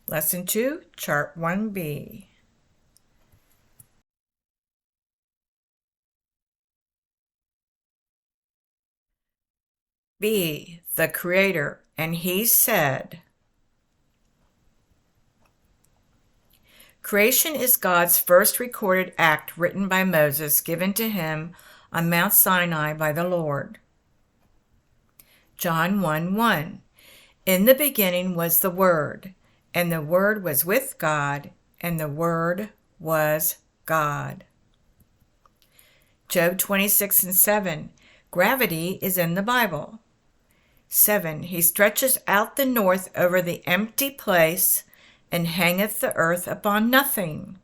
Lesson 2, Chart1B. B, the Creator, and He said. Creation is God's first recorded act written by Moses, given to him on Mount Sinai by the Lord. John 1:1. In the beginning was the Word, and the Word was with God, and the Word was God. Job 26:7. Gravity is in the Bible. 7. He stretches out the north over the empty place, and hangeth the earth upon nothing.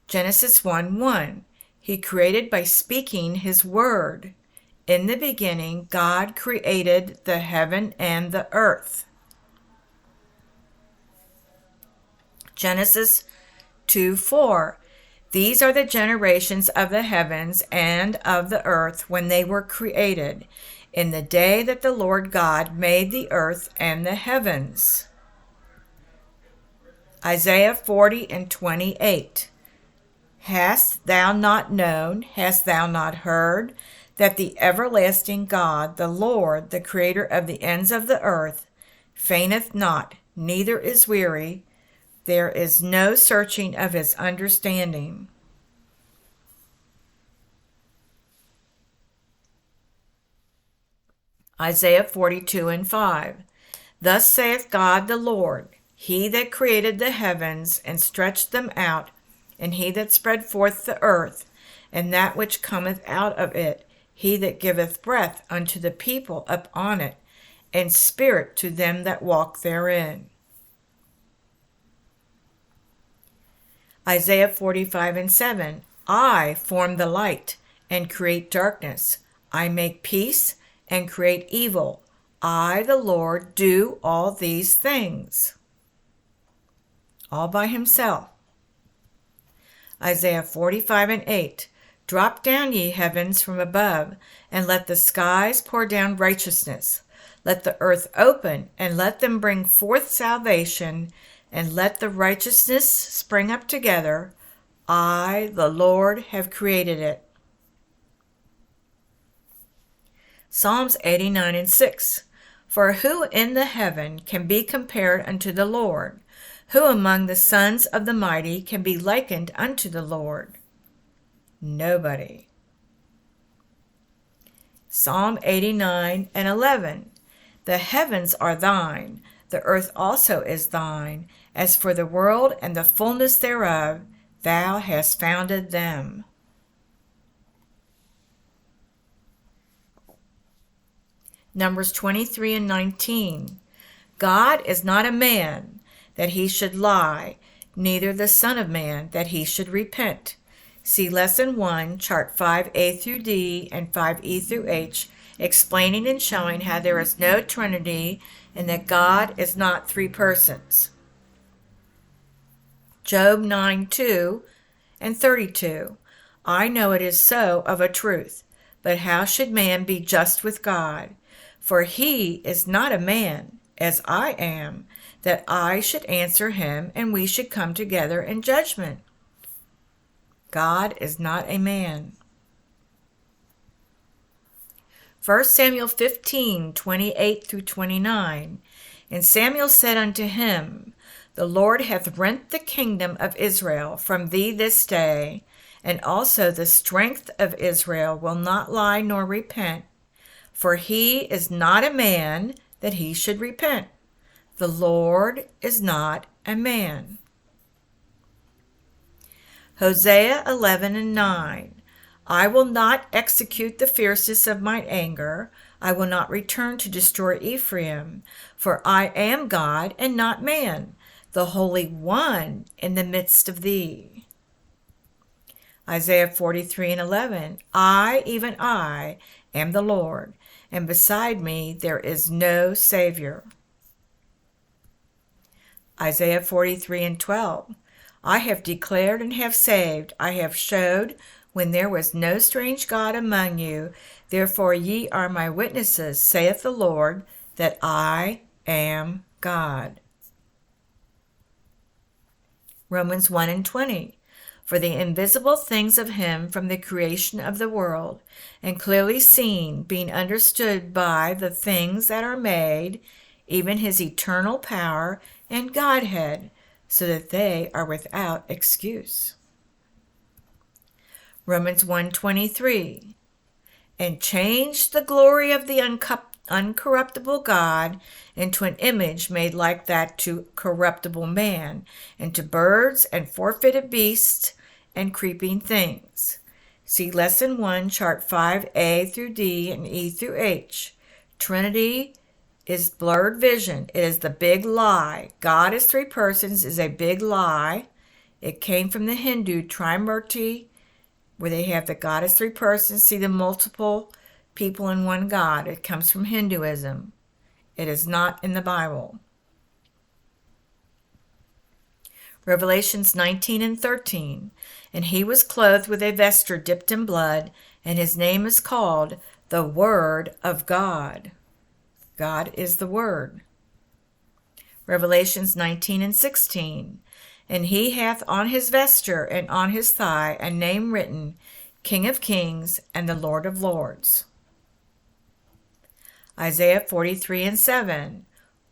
Genesis 1:1. He created by speaking his word. In the beginning, God created the heaven and the earth. Genesis 2:4. These are the generations of the heavens and of the earth when they were created, in the day that the Lord God made the earth and the heavens. Isaiah 40:28. Hast thou not known, hast thou not heard, that the everlasting God, the Lord, the Creator of the ends of the earth, fainteth not, neither is weary, there is no searching of his understanding. Isaiah 42:5. Thus saith God the Lord, He that created the heavens and stretched them out, and He that spread forth the earth, and that which cometh out of it, He that giveth breath unto the people upon it, and spirit to them that walk therein. Isaiah 45:7. I form the light and create darkness. I make peace and create evil. I, the Lord, do all these things. All by himself. Isaiah 45:8. Drop down, ye heavens, from above, and let the skies pour down righteousness. Let the earth open, and let them bring forth salvation, and let the righteousness spring up together. I, the Lord, have created it. Psalms 89:6. For who in the heaven can be compared unto the Lord? Who among the sons of the mighty can be likened unto the Lord? Nobody. Psalm 89:11. The heavens are thine, the earth also is thine. As for the world and the fullness thereof, thou hast founded them. Numbers 23:19. God is not a man, that he should lie, neither the Son of Man, that he should repent. See Lesson 1, Chart 5A through D and 5E through H, explaining and showing how there is no Trinity and that God is not three persons. Job 9:2 and 32. I know it is so of a truth, but how should man be just with God? For he is not a man, as I am, that I should answer him, and we should come together in judgment. God is not a man. 1 Samuel 15:28 through 29. And Samuel said unto him, The Lord hath rent the kingdom of Israel from thee this day, and also the strength of Israel will not lie nor repent. For he is not a man, that he should repent. The Lord is not a man. Hosea 11:9. I will not execute the fiercest of mine anger. I will not return to destroy Ephraim. For I am God and not man, the Holy One in the midst of thee. Isaiah 43:11. I, even I, am the Lord, and beside me there is no Savior. Isaiah 43:12. I have declared and have saved. I have showed when there was no strange God among you. Therefore ye are my witnesses, saith the Lord, that I am God. Romans 1:20. For the invisible things of him from the creation of the world, and clearly seen, being understood by the things that are made, even his eternal power and Godhead, so that they are without excuse. Romans 1:23. And changed the glory of the uncorruptible God into an image made like that to corruptible man, and to birds and four-footed beasts and creeping things. See Lesson 1, Chart 5A through D and E through H. Trinity is blurred vision. It is the big lie. God is three persons is a big lie. It came from the Hindu Trimurti, where they have the God is three persons, see the multiple people in one God. It comes from Hinduism. It is not in the Bible. Revelations 19:13. And he was clothed with a vesture dipped in blood, and his name is called the Word of God. God is the Word. Revelations 19:16. And he hath on his vesture and on his thigh a name written, King of Kings and the Lord of Lords. Isaiah 43:7.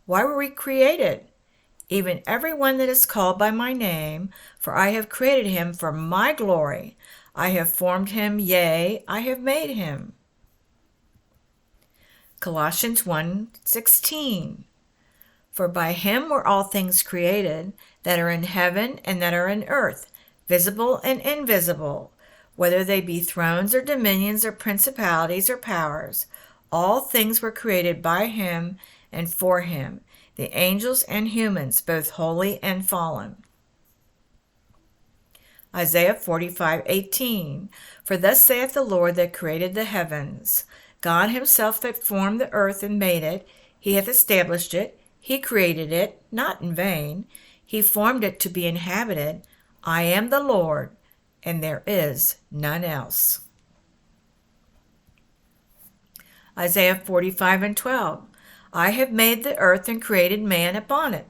Why were we created? Even every one that is called by my name, for I have created him for my glory. I have formed him, yea, I have made him. Colossians 1:16. For by him were all things created, that are in heaven and that are in earth, visible and invisible, whether they be thrones or dominions or principalities or powers. All things were created by him and for him, the angels and humans, both holy and fallen. Isaiah 45:18. For thus saith the Lord that created the heavens, God himself that formed the earth and made it, he hath established it, he created it, not in vain. He formed it to be inhabited. I am the Lord, and there is none else. Isaiah 45:12. I have made the earth and created man upon it.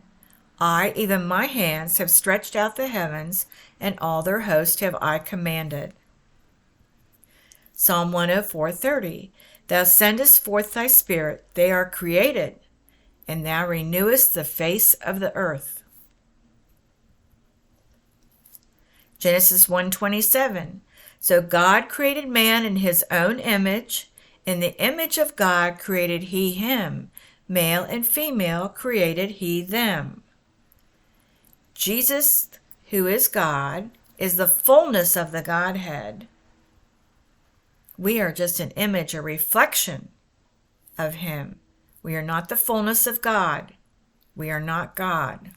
I, even my hands, have stretched out the heavens, and all their host have I commanded. Psalm 104:30. Thou sendest forth thy spirit, they are created, and thou renewest the face of the earth. Genesis 1:27. So God created man in his own image. In the image of God created he him. Male and female created he them. Jesus, who is God, is the fullness of the Godhead. We are just an image, a reflection of him. We are not the fullness of God. We are not God.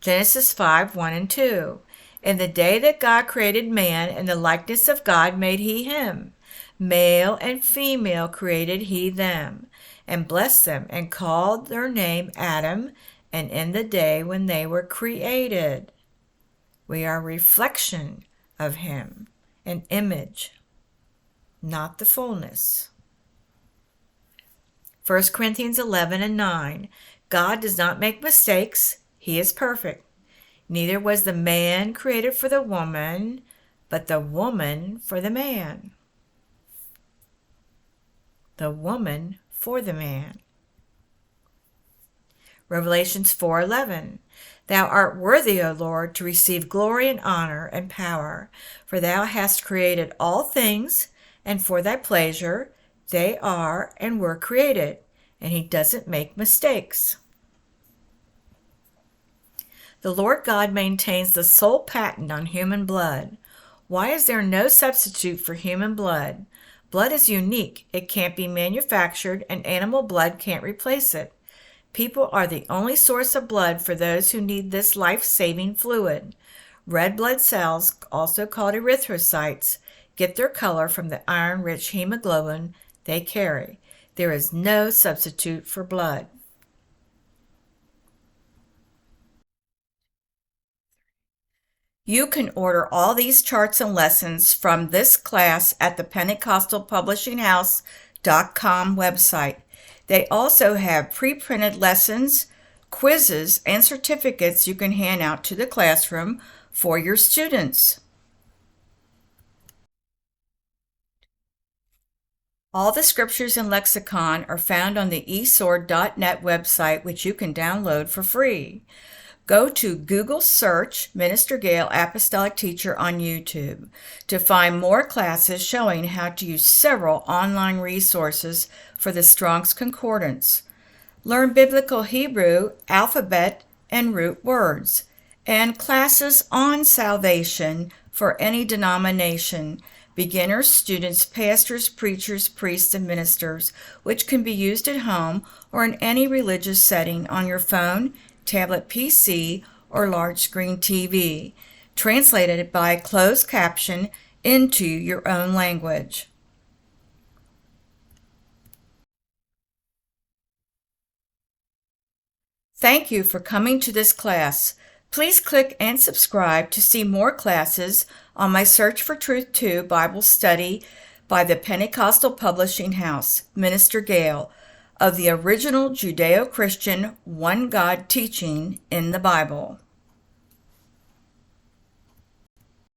Genesis 5:1-2. In the day that God created man, in the likeness of God made he him. Male and female created he them, and blessed them, and called their name Adam, and in the day when they were created. We are a reflection of him, an image, not the fullness. 1 Corinthians 11:9. God does not make mistakes. He is perfect. Neither was the man created for the woman, but the woman for the man. The woman for the man. Revelations 4:11. Thou art worthy, O Lord, to receive glory and honor and power, for thou hast created all things, and for thy pleasure they are and were created. And he doesn't make mistakes. The Lord God maintains the sole patent on human blood. Why is there no substitute for human blood? Blood is unique. It can't be manufactured, and animal blood can't replace it. People are the only source of blood for those who need this life-saving fluid. Red blood cells, also called erythrocytes, get their color from the iron-rich hemoglobin they carry. There is no substitute for blood. You can order all these charts and lessons from this class at the Pentecostal Publishing House website. They also have pre-printed lessons, quizzes, and certificates you can hand out to the classroom for your students. All the scriptures and lexicon are found on the esword.net website, which you can download for free. Go to Google search Minister Gail Apostolic Teacher on YouTube to find more classes showing how to use several online resources for the Strong's Concordance. Learn Biblical Hebrew, alphabet, and root words, and classes on salvation for any denomination, beginners, students, pastors, preachers, priests, and ministers, which can be used at home or in any religious setting on your phone, tablet PC, or large screen TV, translated by closed caption into your own language. Thank you for coming to this class. Please click and subscribe to see more classes on my Search for Truth 2 Bible study by the Pentecostal Publishing House, Minister Gail, of the original Judeo-Christian one God teaching in the Bible.